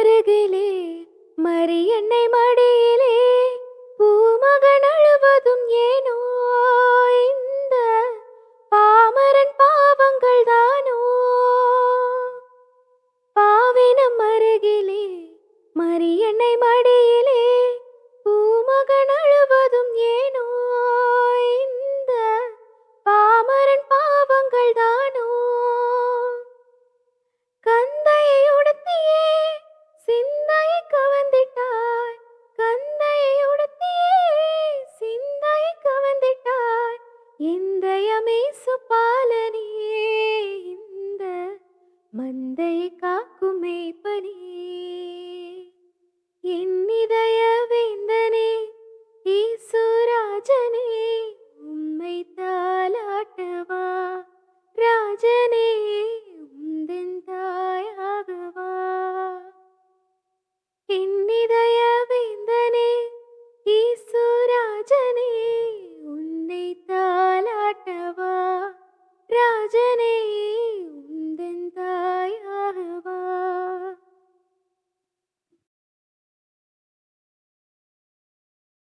அருகிலே மரியன்னை மடியிலே பூமகன் அழுவதும் ஏனோ இந்த பாமரன் பாவங்கள் தானோ பாவினம் அருகிலே மரியன்னை மடியிலே பூமகன் அழுவதும் ஏனோ இந்த பாமரன் பாவங்கள் தானோ கந்தையை உடுத்தியே சிந்தையை கவர்ந்திட்டாய் கந்தையை உடுத்தியே சிந்தையை கவர்ந்திட்டாய் இந்தயமே சுபாலனே இந்த மந்தையை காக்கும் மேய்ப்பனே என் இதய வேந்தனே ஈசுராஜனே உம்மை தாலாட்டவா ராஜனே உந்தன் தாயாகவா என் இதய